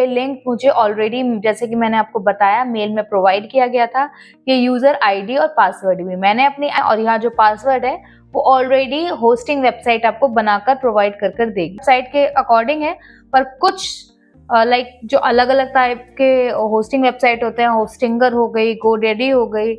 ये लिंक मुझे ऑलरेडी, जैसे कि मैंने आपको बताया, मेल में प्रोवाइड किया गया था। ये यूजर आईडी और पासवर्ड भी मैंने अपनी, और यहाँ जो पासवर्ड है वो ऑलरेडी होस्टिंग वेबसाइट आपको बनाकर प्रोवाइड कर देगी। वेबसाइट के अकॉर्डिंग है, पर कुछ लाइक जो अलग अलग टाइप के होस्टिंग वेबसाइट होते हैं, होस्टिंगर हो गई, गोडेडी हो गई।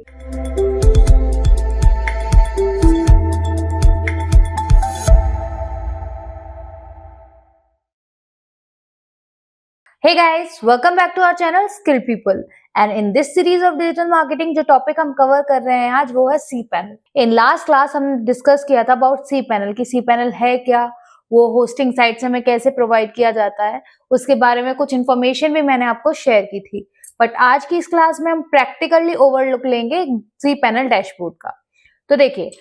Hey guys, welcome back to our channel Skill People, and in this series of digital marketing जो टॉपिक हम कवर कर रहे हैं आज वो है cPanel। इन लास्ट क्लास हम डिस्कस किया था अबाउट cPanel कि cPanel है क्या, वो होस्टिंग साइट से हमें कैसे प्रोवाइड किया जाता है, उसके बारे में कुछ इन्फॉर्मेशन भी मैंने आपको शेयर की थी। बट आज की इस क्लास में हम प्रैक्टिकली ओवरलुक लेंगे cPanel डैशबोर्ड का। तो देखिए,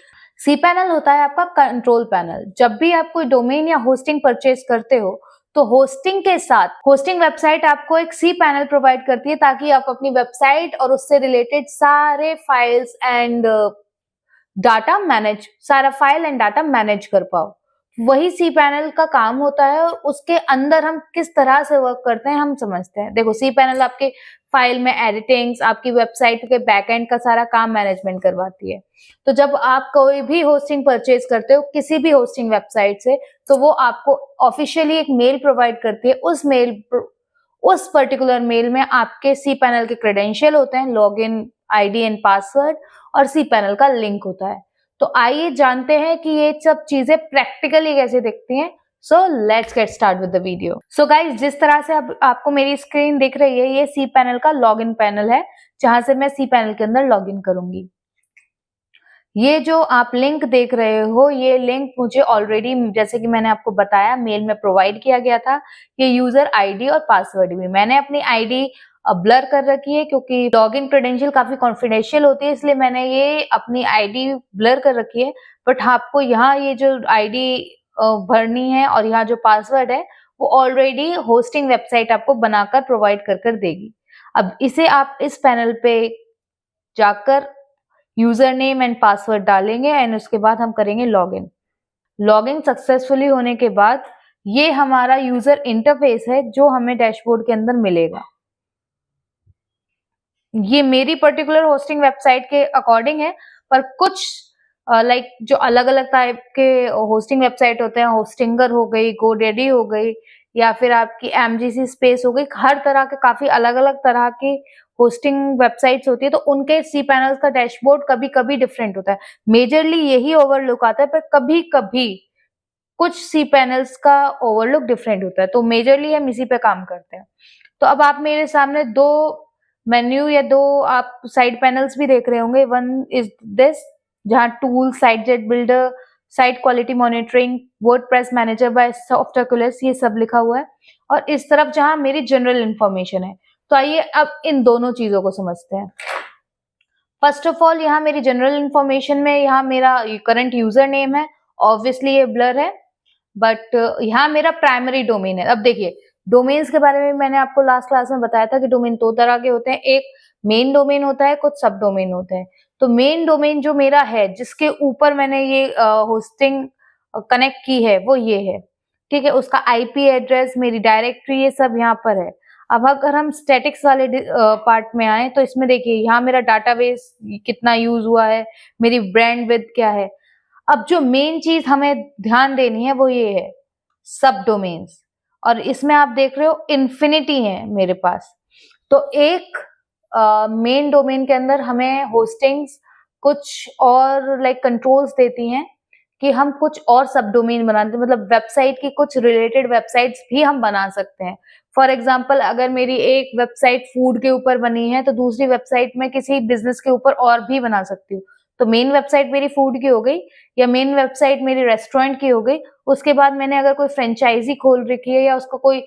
cPanel होता है आपका कंट्रोल पैनल। जब भी आप कोई डोमेन या होस्टिंग परचेज करते हो तो होस्टिंग के साथ होस्टिंग वेबसाइट आपको एक cPanel प्रोवाइड करती है ताकि आप अपनी वेबसाइट और उससे रिलेटेड सारे फाइल्स एंड डाटा मैनेज, सारा फाइल एंड डाटा मैनेज कर पाओ। वही cPanel का काम होता है और उसके अंदर हम किस तरह से वर्क करते हैं हम समझते हैं। देखो, cPanel आपके फाइल में एडिटिंग्स, आपकी वेबसाइट के बैकएंड का सारा काम मैनेजमेंट करवाती है। तो जब आप कोई भी होस्टिंग परचेज करते हो किसी भी होस्टिंग वेबसाइट से, तो वो आपको ऑफिशियली एक मेल प्रोवाइड करती है। उस पर्टिकुलर मेल में आपके cPanel के क्रेडेंशियल होते हैं, लॉगिन आईडी एंड पासवर्ड, और cPanel का लिंक होता है। तो आइए जानते हैं कि ये सब चीजें प्रैक्टिकली कैसे दिखती हैं। So let's get start with the video. So guys, जिस तरह से आपको मेरी स्क्रीन दिख रही है, ये cPanel का लॉगिन पैनल है जहां से मैं cPanel के अंदर लॉगिन करूंगी। ये जो आप लिंक देख रहे हो, ये लिंक मुझे ऑलरेडी, जैसे कि मैंने आपको बताया, मेल में प्रोवाइड किया गया था। ये यूजर आईडी और पासवर्ड भी मैंने अपनी आईडी ब्लर कर रखी है क्योंकि लॉगिन क्रेडेंशियल काफी कॉन्फिडेंशियल होती है, इसलिए मैंने ये अपनी आईडी ब्लर कर रखी है। बट आपको यहाँ ये जो आईडी भरनी है और यहाँ जो पासवर्ड है वो ऑलरेडी होस्टिंग वेबसाइट आपको बनाकर प्रोवाइड कर देगी। अब इसे आप इस पैनल पे जाकर यूजर नेम एंड पासवर्ड डालेंगे एंड उसके बाद हम करेंगे लॉगिन। लॉगिन सक्सेसफुली होने के बाद ये हमारा यूजर इंटरफेस है जो हमें डैशबोर्ड के अंदर मिलेगा। ये मेरी पर्टिकुलर होस्टिंग वेबसाइट के अकॉर्डिंग है, पर कुछ लाइक जो अलग अलग टाइप के होस्टिंग वेबसाइट होते हैं, होस्टिंगर हो गई, गोडेडी हो गई, या फिर आपकी MGC स्पेस हो गई, हर तरह के काफी अलग अलग तरह की होस्टिंग वेबसाइट्स होती है। तो उनके cPanel का डैशबोर्ड कभी कभी डिफरेंट होता है। मेजरली यही ओवरलुक आता है, पर कभी कभी कुछ cPanels का ओवरलुक डिफरेंट होता है। तो मेजरली हम इसी पे काम करते हैं। तो अब आप मेरे सामने दो मेन्यू या दो आप साइड पैनल्स भी देख रहे होंगे। वन इज दिस, जहाँ tool, site jet builder, site quality monitoring, WordPress manager by Softaculous, ये सब लिखा हुआ है। और इस तरफ जहाँ मेरी जनरल इंफॉर्मेशन है। तो आइए अब इन दोनों चीजों को समझते हैं। फर्स्ट ऑफ ऑल, यहाँ मेरी जनरल इंफॉर्मेशन में यहाँ मेरा करंट यूजर नेम है, ऑब्वियसली ये ब्लर है, बट यहाँ मेरा प्राइमरी डोमेन है। अब देखिए, डोमेन्स के बारे में मैंने आपको लास्ट क्लास में बताया था कि डोमेन दो तरह के होते हैं। एक मेन डोमेन होता है, कुछ सब डोमेन होते हैं। तो मेन डोमेन जो मेरा है, जिसके ऊपर मैंने ये होस्टिंग कनेक्ट की है, वो ये है, ठीक है। उसका IP एड्रेस, मेरी डायरेक्टरी, ये सब यहाँ पर है। अब अगर हम स्टैटिक्स वाले पार्ट में आए तो इसमें देखिए, यहाँ मेरा डाटाबेस कितना यूज हुआ है, मेरी ब्रांड विड्थ क्या है। अब जो मेन चीज हमें ध्यान देनी है वो ये है, सब डोमेन्स। और इसमें आप देख रहे हो इन्फिनिटी है मेरे पास। तो एक मेन डोमेन के अंदर हमें होस्टिंग्स कुछ और लाइक कंट्रोल्स देती हैं कि हम कुछ और सब डोमेन बनाते हैं, मतलब वेबसाइट की कुछ रिलेटेड वेबसाइट्स भी हम बना सकते हैं। फॉर एग्जाम्पल, अगर मेरी एक वेबसाइट फूड के ऊपर बनी है तो दूसरी वेबसाइट में किसी बिजनेस के ऊपर और भी बना सकती हूँ। तो मेन वेबसाइट मेरी फूड की हो गई, या मेन वेबसाइट मेरी रेस्टोरेंट की हो गई। उसके बाद मैंने अगर कोई फ्रेंचाइजी खोल रखी है या उसका कोई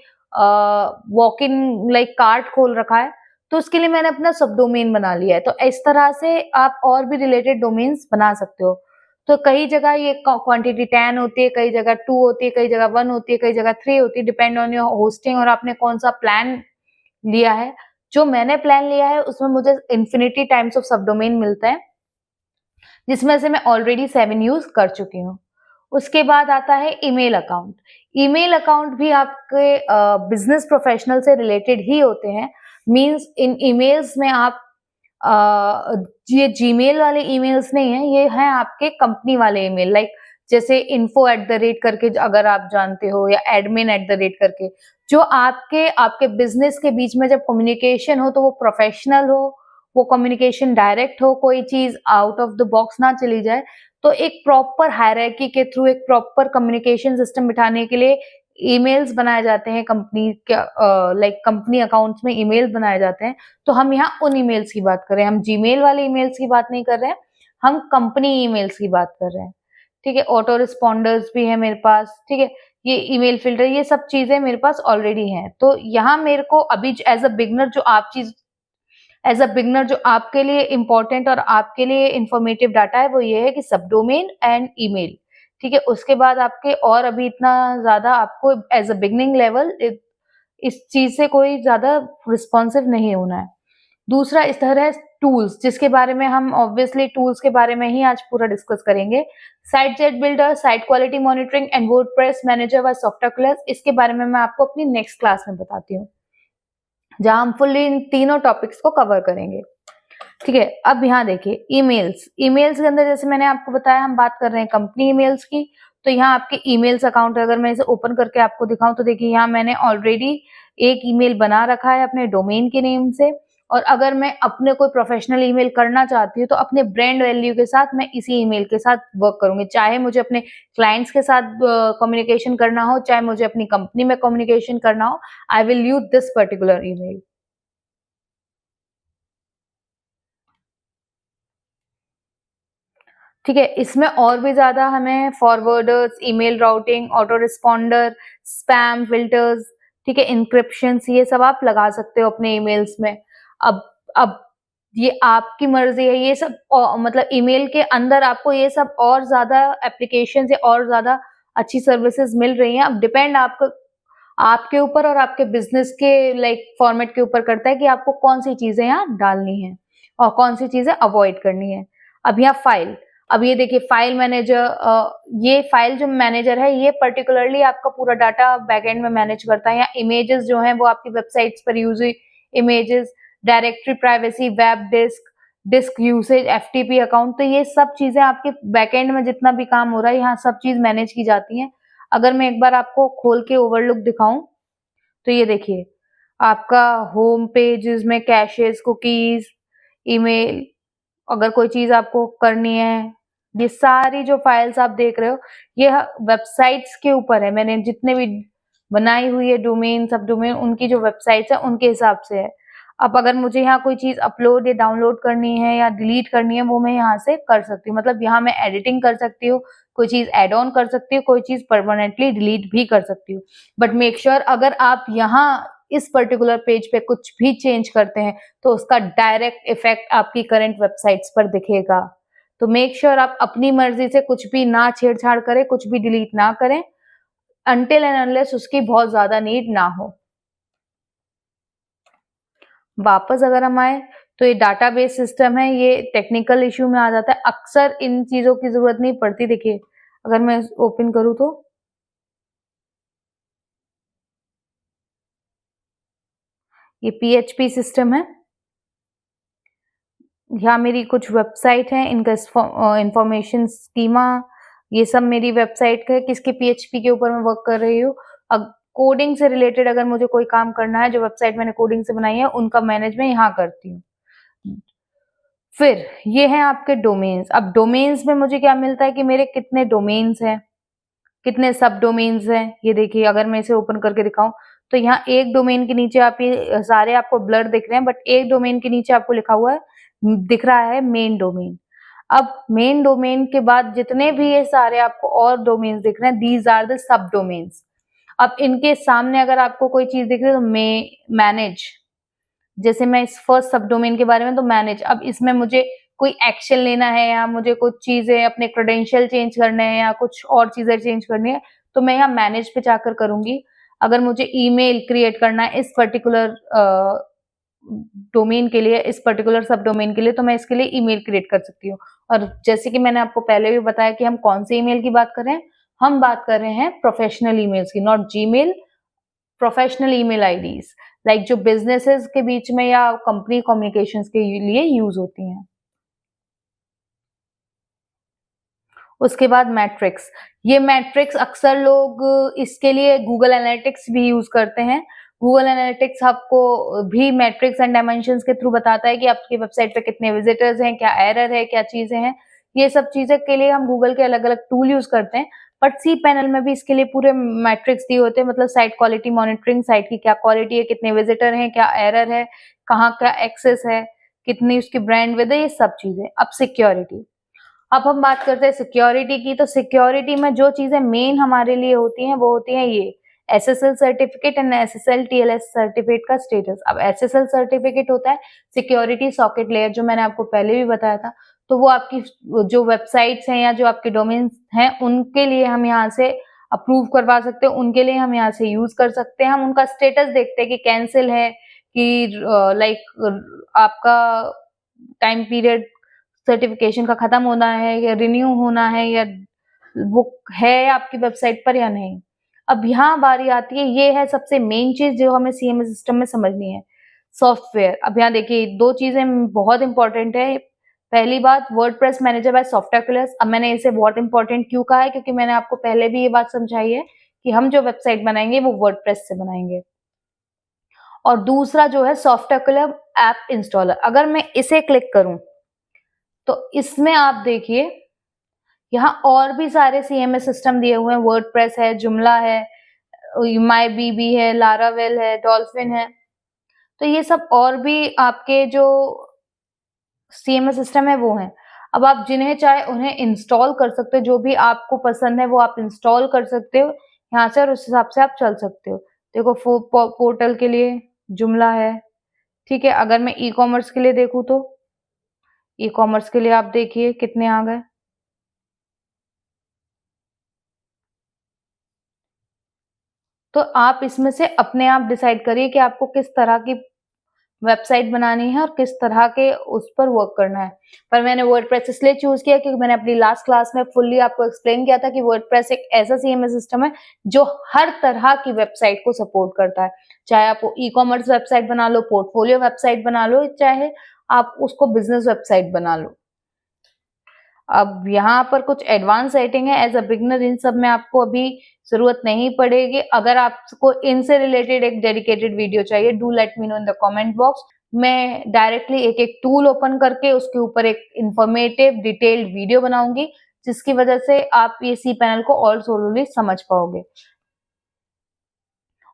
वॉक इन लाइक कार्ट खोल रखा है, तो उसके लिए मैंने अपना सब डोमेन बना लिया है। तो इस तरह से आप और भी रिलेटेड डोमेन्स बना सकते हो। तो कई जगह ये क्वांटिटी 10 होती है, कई जगह 2 होती है, कई जगह 1 होती है, कई जगह 3 होती है, डिपेंड ऑन योर होस्टिंग और आपने कौन सा प्लान लिया है। जो मैंने प्लान लिया है उसमें मुझे इन्फिनिटी टाइम्स ऑफ सब डोमेन मिलता है, जिसमें से मैं ऑलरेडी 7 यूज कर चुकी हूँ। उसके बाद आता है ईमेल अकाउंट। ईमेल अकाउंट भी आपके बिजनेस प्रोफेशनल से रिलेटेड ही होते हैं। मीन्स इन ईमेल्स में आप ये जीमेल वाले ईमेल्स नहीं है, ये हैं आपके कंपनी वाले ईमेल, लाइक जैसे info@ करके अगर आप जानते हो, या admin@ करके, जो आपके आपके बिजनेस के बीच में जब कम्युनिकेशन हो तो वो प्रोफेशनल हो, वो कम्युनिकेशन डायरेक्ट हो, कोई चीज आउट ऑफ द बॉक्स ना चली जाए। तो एक प्रॉपर हायरार्की के थ्रू एक प्रॉपर कम्युनिकेशन सिस्टम बिठाने के लिए ईमेल्स बनाए जाते हैं, कंपनी के लाइक कंपनी अकाउंट्स में ईमेल बनाए जाते हैं। तो हम यहाँ उन ईमेल्स की बात कर रहे हैं, हम जीमेल वाले ईमेल्स की बात नहीं कर रहे हैं, हम कंपनी ईमेल्स की बात कर रहे हैं। ठीक है, ऑटो रिस्पॉन्डर्स भी है मेरे पास। ठीक है, ये ईमेल फिल्टर, ये सब चीजें मेरे पास ऑलरेडी हैं। तो यहाँ मेरे को अभी एज अ बिगनर जो आपके लिए इम्पोर्टेंट और आपके लिए इंफॉर्मेटिव डाटा है, वो ये है कि सब डोमेन एंड ईमेल। ठीक है, उसके बाद आपके और अभी इतना ज्यादा आपको एज अ बिगनिंग लेवल इस चीज से कोई ज्यादा रिस्पॉन्सिव नहीं होना है। दूसरा इस तरह है टूल्स, जिसके बारे में हम ऑब्वियसली टूल्स के बारे में ही आज पूरा डिस्कस करेंगे। Site jet builder, site quality monitoring and WordPress manager व सॉफ्टवेयर क्लास, इसके बारे में मैं आपको अपनी नेक्स्ट क्लास में बताती हूँ, जहां हम फुल्ली इन तीनों टॉपिक्स को कवर करेंगे। ठीक है, अब यहाँ देखिए ईमेल्स के अंदर जैसे मैंने आपको बताया हम बात कर रहे हैं कंपनी ईमेल्स की। तो यहाँ आपके ईमेल्स अकाउंट, अगर मैं इसे ओपन करके आपको दिखाऊं तो देखिए यहाँ मैंने ऑलरेडी एक ईमेल बना रखा है अपने डोमेन के नेम से। और अगर मैं अपने कोई प्रोफेशनल ईमेल करना चाहती हूँ तो अपने ब्रांड वैल्यू के साथ मैं इसी ईमेल के साथ वर्क करूंगी, चाहे मुझे अपने क्लाइंट्स के साथ कम्युनिकेशन करना हो, चाहे मुझे अपनी कंपनी में कम्युनिकेशन करना हो, I will use this particular email. ठीक है, इसमें और भी ज्यादा हमें forwarders, email routing, auto responder, spam filters, ठीक है, इंक्रिप्शन, ये सब आप लगा सकते हो अपने ईमेल्स में। अब ये आपकी मर्जी है, ये सब मतलब ईमेल के अंदर आपको ये सब और ज्यादा एप्लीकेशन से और ज्यादा अच्छी सर्विसेज मिल रही हैं। अब डिपेंड आपको आपके ऊपर और आपके बिजनेस के लाइक फॉर्मेट के ऊपर करता है कि आपको कौन सी चीजें यहाँ डालनी है और कौन सी चीजें अवॉइड करनी है। अब यहाँ फाइल, अब ये देखिए फाइल मैनेजर, ये फाइल जो मैनेजर है ये पर्टिकुलरली आपका पूरा डाटा बैकएंड में मैनेज करता है। या इमेजेस जो हैं वो आपकी वेबसाइट्स पर यूज हुई images, directory privacy, web disk usage, FTP account, तो ये सब चीजें आपके बैकएंड में जितना भी काम हो रहा है यहाँ सब चीज मैनेज की जाती है। अगर मैं एक बार आपको खोल के ओवरलुक दिखाऊं तो ये देखिए आपका होम पेज में कैशेस, कुकीज, ईमेल, अगर कोई चीज आपको करनी है, ये सारी जो फाइल्स आप देख रहे हो ये वेबसाइट्स के ऊपर है। मैंने जितने भी बनाई हुई है डोमेन, सब डोमेन, उनकी जो वेबसाइट्स है उनके हिसाब से है। अब अगर मुझे यहाँ कोई चीज अपलोड या डाउनलोड करनी है या डिलीट करनी है, वो मैं यहाँ से कर सकती हूँ। मतलब यहाँ मैं एडिटिंग कर सकती हूँ, कोई चीज एड ऑन कर सकती हूँ, कोई चीज परमानेंटली डिलीट भी कर सकती हूँ। बट मेक श्योर अगर आप यहाँ इस पर्टिकुलर पेज पे कुछ भी चेंज करते हैं तो उसका डायरेक्ट इफेक्ट आपकी करंट वेबसाइट्स पर दिखेगा। तो मेक श्योर आप अपनी मर्जी से कुछ भी ना छेड़छाड़ करें, कुछ भी डिलीट ना करें अनटिल एंड अनलेस उसकी बहुत ज्यादा नीड ना हो। वापस अगर हम आए तो ये डाटाबेस सिस्टम है, ये टेक्निकल इश्यू में आ जाता है, अक्सर इन चीजों की जरूरत नहीं पड़ती। देखिए अगर मैं ओपन करूं तो ये पीएचपी सिस्टम है, यहाँ मेरी कुछ वेबसाइट है, इनका इंफॉर्मेशन स्कीमा, ये सब मेरी वेबसाइट का है, किसके पीएचपी के ऊपर मैं वर्क कर रही हूँ। अब कोडिंग से रिलेटेड अगर मुझे कोई काम करना है, जो वेबसाइट मैंने कोडिंग से बनाई है उनका मैनेज मैं यहाँ करती हूँ। फिर ये हैं आपके डोमेन्स। अब डोमेन्स में मुझे क्या मिलता है कि मेरे कितने डोमेन्स हैं, कितने सब डोमेन्स हैं। ये देखिए अगर मैं इसे ओपन करके दिखाऊं तो यहाँ एक डोमेन के नीचे आप ये सारे आपको ब्लर दिख रहे हैं, बट एक डोमेन के नीचे आपको लिखा हुआ है, दिख रहा है मेन डोमेन। अब मेन डोमेन के बाद जितने भी ये सारे आपको और डोमेन्स दिख रहे हैं, दीज आर द सब डोमेन्स। अब इनके सामने अगर आपको कोई चीज दिख रही है तो मैनेज, जैसे मैं इस फर्स्ट सब डोमेन के बारे में तो मैनेज, अब इसमें मुझे कोई एक्शन लेना है या मुझे कुछ चीजें अपने क्रेडेंशियल चेंज करने हैं या कुछ और चीजें चेंज करनी है तो मैं यहाँ मैनेज पे जाकर करूंगी। अगर मुझे ईमेल क्रिएट करना है इस पर्टिकुलर डोमेन के लिए, इस पर्टिकुलर सब डोमेन के लिए, तो मैं इसके लिए ईमेल क्रिएट कर सकती हूँ। और जैसे कि मैंने आपको पहले भी बताया कि हम कौन से ईमेल की बात कर रहे हैं, हम बात कर रहे हैं प्रोफेशनल ईमेल्स की, not Gmail, professional email IDs, like जो बिजनेसेस के बीच में या कंपनी कम्युनिकेशंस के लिए यूज होती हैं। उसके बाद मैट्रिक्स, ये मैट्रिक्स अक्सर लोग इसके लिए गूगल एनालिटिक्स भी यूज करते हैं। गूगल एनालिटिक्स आपको भी मैट्रिक्स एंड डायमेंशंस के थ्रू बताता है कि आपकी वेबसाइट पे कितने विजिटर्स हैं, क्या एरर है, क्या चीजें हैं। ये सब चीजें के लिए हम गूगल के अलग अलग टूल यूज करते हैं, बट सी पैनल में भी इसके लिए पूरे मैट्रिक्स दिए होते हैं, मतलब साइट क्वालिटी मॉनिटरिंग, साइट की क्या क्वालिटी है, कितने विजिटर हैं, क्या एरर है, कहाँ क्या एक्सेस है, कितनी उसकी ब्रांड विड्थ है, ये सब चीजें। अब सिक्योरिटी, अब हम बात करते हैं सिक्योरिटी की। तो सिक्योरिटी में जो चीजें मेन हमारे लिए होती हैं वो होती हैं ये SSL certificate and SSL TLS certificate का स्टेटस। अब SSL सर्टिफिकेट होता है सिक्योरिटी सॉकेट लेयर, जो मैंने आपको पहले भी बताया था। तो वो आपकी जो वेबसाइट्स हैं या जो आपके डोमेन्स हैं उनके लिए हम यहाँ से अप्रूव करवा सकते हैं, उनके लिए हम यहाँ से यूज कर सकते हैं। हम उनका स्टेटस देखते हैं कि कैंसिल है, कि लाइक आपका टाइम पीरियड सर्टिफिकेशन का खत्म होना है या रिन्यू होना है, या वो है आपकी वेबसाइट पर या नहीं। अब यहाँ बारी आती है, ये है सबसे मेन चीज जो हमें CMS सिस्टम में समझनी है, सॉफ्टवेयर। अब यहाँ देखिए दो चीजें बहुत इंपॉर्टेंट है। पहली बात, वर्डप्रेस मैनेजर बाय सॉफ्टवेयर। अब मैंने इसे बहुत इंपॉर्टेंट क्यों कहा है, क्योंकि मैंने आपको पहले भी ये बात समझाई है कि हम जो वेबसाइट बनाएंगे वो वर्डप्रेस से बनाएंगे। और दूसरा जो है सॉफ्टवेयर ऐप इंस्टॉलर। अगर मैं इसे क्लिक करूं तो इसमें आप देखिए यहाँ और भी सारे CMS सिस्टम दिए हुए हैं, वर्डप्रेस है, जुमला है, माईबीबी है, लारावेल है, डॉल्फिन है। तो ये सब और भी आपके जो CMS सिस्टम है वो हैं। अब आप जिन्हें चाहे उन्हें इंस्टॉल कर सकते हो, जो भी आपको पसंद है वो आप इंस्टॉल कर सकते हो यहाँ से, और उस हिसाब से आप चल सकते हो। देखो पोर्टल के लिए जुमला है, ठीक है। अगर मैं ई-कॉमर्स के लिए देखूं तो ई-कॉमर्स के लिए आप देखिए कितने आ गए। तो आप इसमें से अपने आप डिसाइड करिए कि आपको किस तरह की वेबसाइट बनानी है और किस तरह के उस पर वर्क करना है। पर मैंने वर्डप्रेस इसलिए चूज किया क्योंकि मैंने अपनी लास्ट क्लास में फुल्ली आपको एक्सप्लेन किया था कि वर्डप्रेस एक ऐसा CMS सिस्टम है जो हर तरह की वेबसाइट को सपोर्ट करता है। चाहे आप ई-कॉमर्स वेबसाइट बना लो, पोर्टफोलियो वेबसाइट बना लो, चाहे आप उसको बिजनेस वेबसाइट बना लो। अब यहाँ पर कुछ एडवांस सेटिंग है, एज अ बिगनर इन सब में आपको अभी जरूरत नहीं पड़ेगी। अगर आपको इनसे रिलेटेड एक डेडिकेटेड वीडियो चाहिए, do let me know in the comment box. मैं डायरेक्टली एक एक टूल ओपन करके उसके ऊपर एक इंफॉर्मेटिव डिटेल्ड वीडियो बनाऊंगी, जिसकी वजह से आप ये सी पैनल को और सोलरली समझ पाओगे।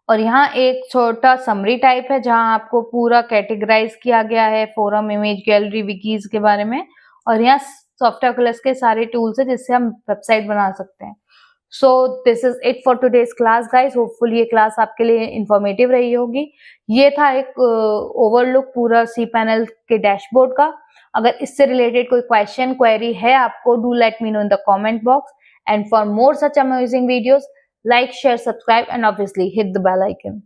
और यहाँ एक छोटा समरी टाइप है जहां आपको पूरा कैटेगराइज किया गया है फोरम, इमेज गैलरी, विकीज के बारे में। और यहाँ सॉफ्टवेयर के सारे टूल्स है जिससे हम वेबसाइट बना सकते हैं। So this is it for today's class guys. Hopefully ये क्लास आपके लिए इंफॉर्मेटिव रही होगी। ये था एक ओवरलुक पूरा सी पैनल के डैशबोर्ड का। अगर इससे रिलेटेड कोई क्वेश्चन क्वेरी है आपको, do let me know in the comment box. And for more such amazing videos, like, share, subscribe, and obviously hit the bell icon.